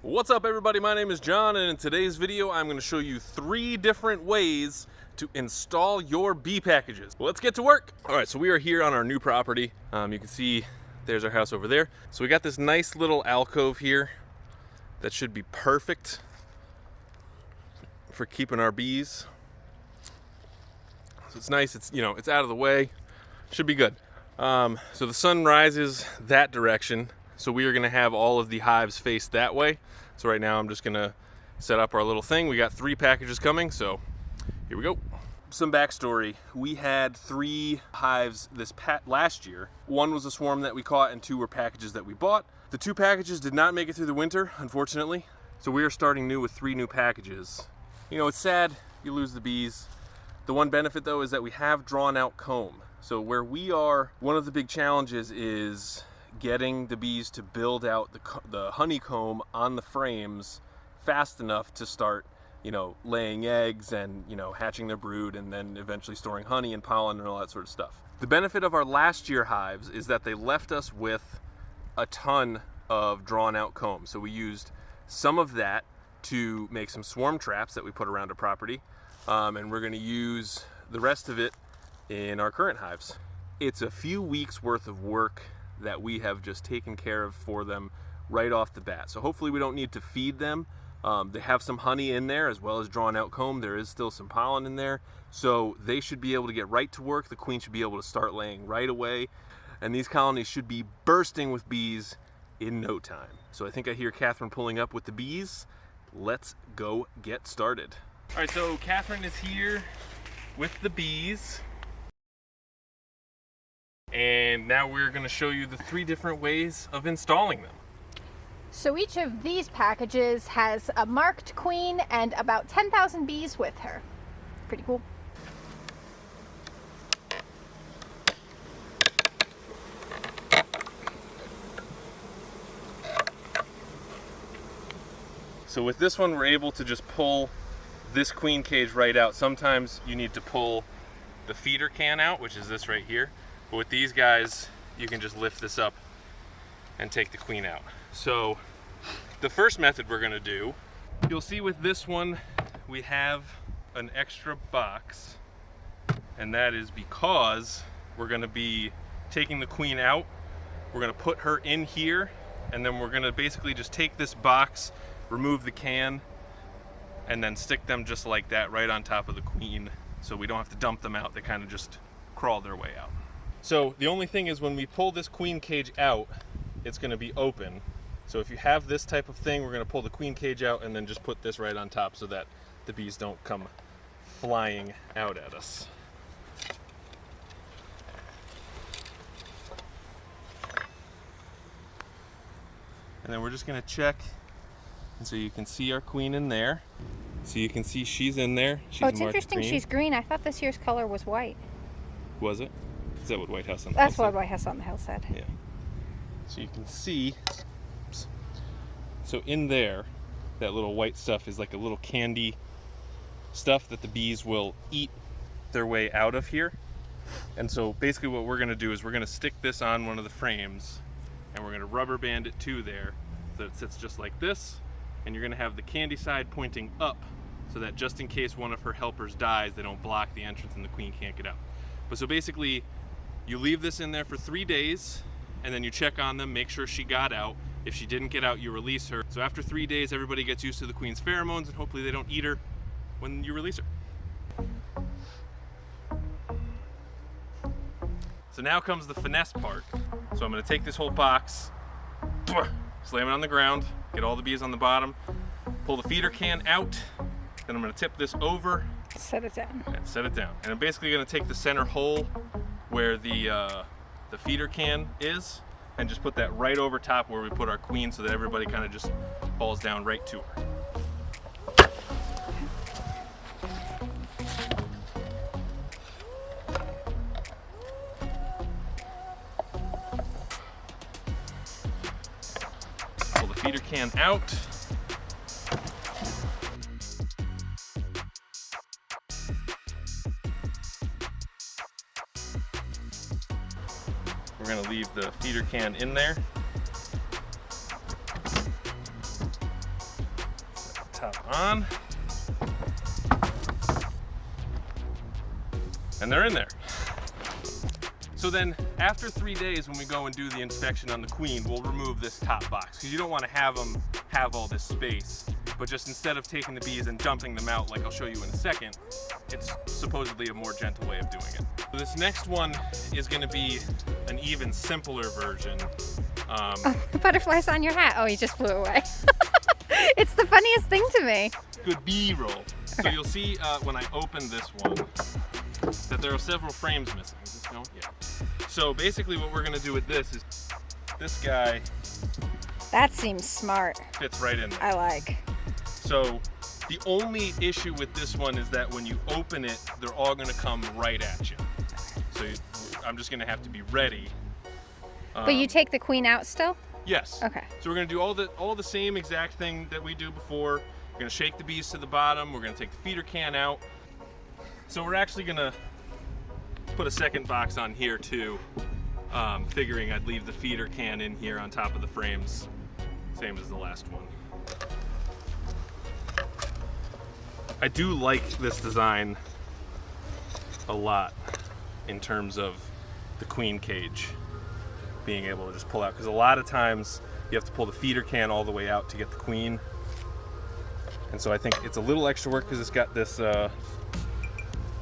What's up everybody, my name is John, and in today's video I'm going to show you 3 different ways to install your bee packages. Let's get to work. Alright, so we are here on our new property. You can see there's our house over there. So we got this nice little alcove here that should be perfect for keeping our bees. So it's nice, it's it's out of the way, should be good. So the sun rises that direction, so we are going to have all of the hives face that way. So right now I'm just going to set up our little thing. We got 3 packages coming, so here we go. Some backstory: we had 3 hives last year. 1 was a swarm that we caught and 2 were packages that we bought. The 2 packages did not make it through the winter, unfortunately, so we are starting new with 3 new packages. It's sad you lose the bees. The one benefit though is that we have drawn out comb. So where we are, one of the big challenges is getting the bees to build out the honeycomb on the frames fast enough to start, laying eggs and, hatching their brood and then eventually storing honey and pollen and all that sort of stuff. The benefit of our last year hives is that they left us with a ton of drawn out comb. So we used some of that to make some swarm traps that we put around our property, and we're going to use the rest of it in our current hives. It's a few weeks worth of work that we have just taken care of for them right off the bat. So hopefully we don't need to feed them. They have some honey in there as well as drawn out comb. There is still some pollen in there. So they should be able to get right to work. The queen should be able to start laying right away. And these colonies should be bursting with bees in no time. So I think I hear Catherine pulling up with the bees. Let's go get started. All right, so Catherine is here with the bees. And now we're going to show you the 3 different ways of installing them. So each of these packages has a marked queen and about 10,000 bees with her. Pretty cool. So with this one, we're able to just pull this queen cage right out. Sometimes you need to pull the feeder can out, which is this right here. But with these guys, you can just lift this up and take the queen out. So the first method we're gonna do, you'll see with this one, we have an extra box, and that is because we're gonna be taking the queen out. We're gonna put her in here, and then we're gonna basically just take this box, remove the can, and then stick them just like that right on top of the queen, so we don't have to dump them out. They kind of just crawl their way out. So the only thing is, when we pull this queen cage out, it's going to be open. So if you have this type of thing, we're going to pull the queen cage out and then just put this right on top so that the bees don't come flying out at us. And then we're just going to check, and so you can see our queen in there. So you can see she's in there. She's it's interesting green. She's green. I thought this year's color was white. Was it? Is that what White House on the That's Hill what White House on the Hill said. Yeah. So you can see, oops. So in there, that little white stuff is like a little candy stuff that the bees will eat their way out of here. And so basically what we're gonna do is we're gonna stick this on one of the frames, and we're gonna rubber band it to there so that it sits just like this, and you're gonna have the candy side pointing up so that just in case one of her helpers dies, they don't block the entrance and the queen can't get out. But so basically, you leave this in there for 3 days, and then you check on them, make sure she got out. If she didn't get out, you release her. So after 3 days, everybody gets used to the queen's pheromones, and hopefully they don't eat her when you release her. So now comes the finesse part. So I'm gonna take this whole box, slam it on the ground, get all the bees on the bottom, pull the feeder can out, then I'm gonna tip this over. Set it down. And set it down. And I'm basically gonna take the center hole where the feeder can is, and just put that right over top where we put our queen, so that everybody kind of just falls down right to her. Pull the feeder can out. We're gonna leave the feeder can in there. top on. And they're in there. So then after 3 days, when we go and do the inspection on the queen, we'll remove this top box because you don't want to have them have all this space. But just instead of taking the bees and dumping them out like I'll show you in a second, it's supposedly a more gentle way of doing it. So this next one is going to be an even simpler version. Oh, the butterfly's on your hat. Oh, he just flew away. It's the funniest thing to me. Good B-roll. Okay. So you'll see when I open this one that there are several frames missing. Is this going? Yeah. So basically what we're going to do with this is this guy. That seems smart. Fits right in there. I like. So the only issue with this one is that when you open it, they're all going to come right at you. So I'm just going to have to be ready. But you take the queen out still? Yes. Okay. So we're going to do all the same exact thing that we do before. We're going to shake the bees to the bottom. We're going to take the feeder can out. So we're actually going to put a second box on here too, figuring I'd leave the feeder can in here on top of the frames, same as the last one. I do like this design a lot in terms of the queen cage being able to just pull out, because a lot of times you have to pull the feeder can all the way out to get the queen, and so I think it's a little extra work because it's got this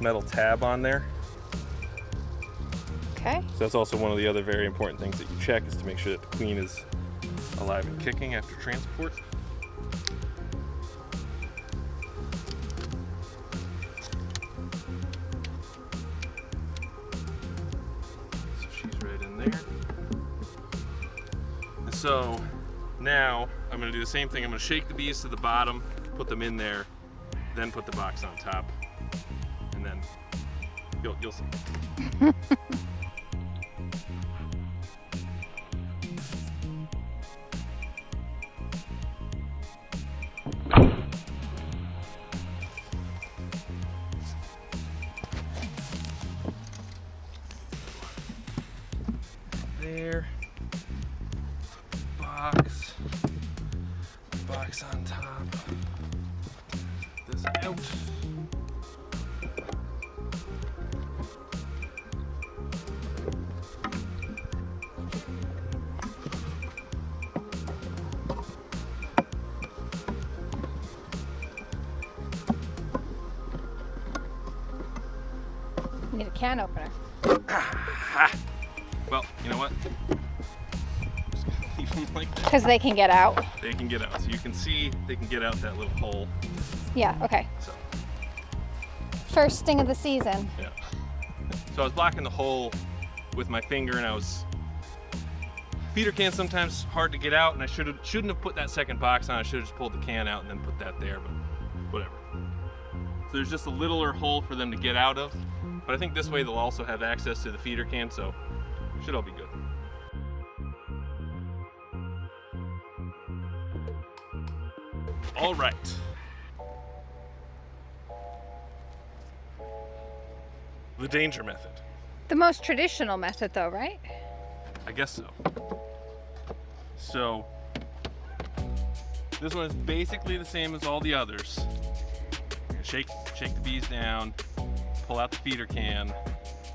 metal tab on there. Okay. So that's also one of the other very important things that you check, is to make sure that the queen is alive and kicking after transport. So she's right in there. And so now I'm going to do the same thing. I'm going to shake the bees to the bottom, put them in there, then put the box on top, and then you'll see. There, box on top, this out. Need a can opener. Well, you know what? Just gonna leave them like that. Because they can get out. They can get out. So you can see they can get out that little hole. Yeah, okay. So, First sting of the season. yeah. So I was blocking the hole with my finger, and feeder can sometimes hard to get out, and I shouldn't have put that second box on. I should have just pulled the can out and then put that there, but whatever. So there's just a littler hole for them to get out of, but I think this way they'll also have access to the feeder can, so it should all be good. All right. The danger method. The most traditional method though, right? I guess so. So this one is basically the same as all the others. You're gonna shake the bees down, pull out the feeder can.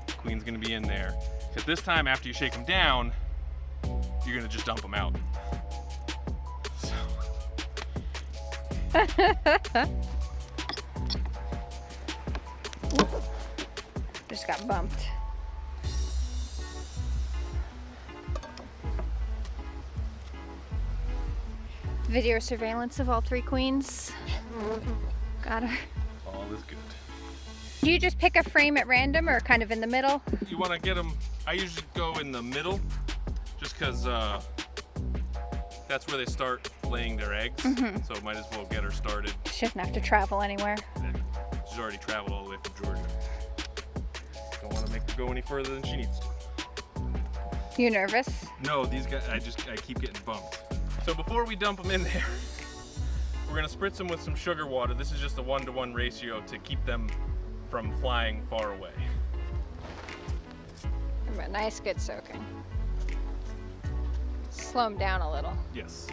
The queen's gonna be in there. But this time, after you shake them down, you're gonna just dump them out. So. Just got bumped. Video surveillance of all three queens. Got her. All is good. Do you just pick a frame at random or kind of in the middle? You want to get them, I usually go in the middle, just because that's where they start laying their eggs. So might as well get her started. She doesn't have to travel anywhere. She's already traveled all the way from Georgia. Don't want to make her go any further than she needs to. You nervous? No, these guys, I keep getting bumped. So before we dump them in there, we're gonna spritz them with some sugar water. This is just a 1-to-1 ratio to keep them from flying far away. A nice good soaking. Slow them down a little. Yes.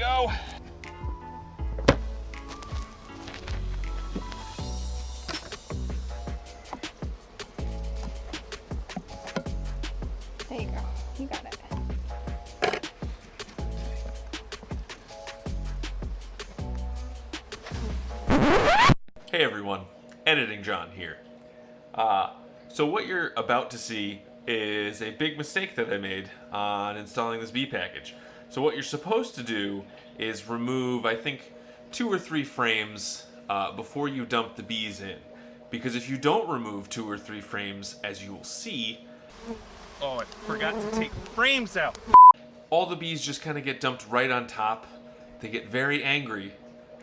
go. There you go. You got it. Hey everyone, Editing John here. So what you're about to see is a big mistake that I made on installing this bee package. So what you're supposed to do is remove, I think, 2 or 3 frames before you dump the bees in. Because if you don't remove 2 or 3 frames, as you will see... Oh, I forgot to take frames out! All the bees just kind of get dumped right on top. They get very angry,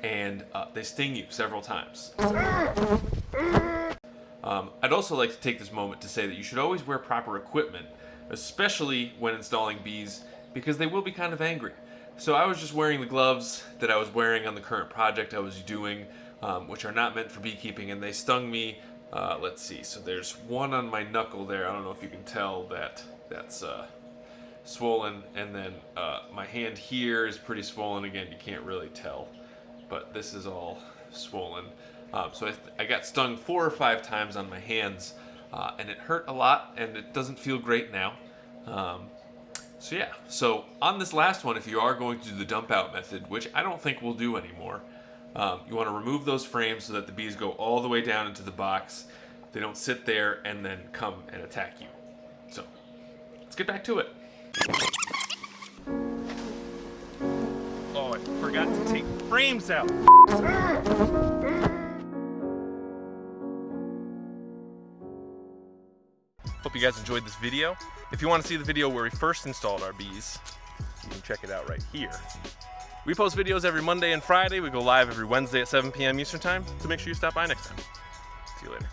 and they sting you several times. I'd also like to take this moment to say that you should always wear proper equipment, especially when installing bees, because they will be kind of angry. So I was just wearing the gloves that I was wearing on the current project I was doing, which are not meant for beekeeping, and they stung me. Let's see, so there's one on my knuckle there. I don't know if you can tell that that's swollen, and then my hand here is pretty swollen. Again, you can't really tell, but this is all swollen. So I got stung 4 or 5 times on my hands, and it hurt a lot, and it doesn't feel great now. So yeah, so on this last one, if you are going to do the dump out method, which I don't think we'll do anymore, you want to remove those frames so that the bees go all the way down into the box. They don't sit there and then come and attack you. So let's get back to it. Oh, I forgot to take frames out. Hope you guys enjoyed this video. If you want to see the video where we first installed our bees, you can check it out right here. We post videos every Monday and Friday. We go live every Wednesday at 7 p.m. Eastern Time, so make sure you stop by next time. See you later.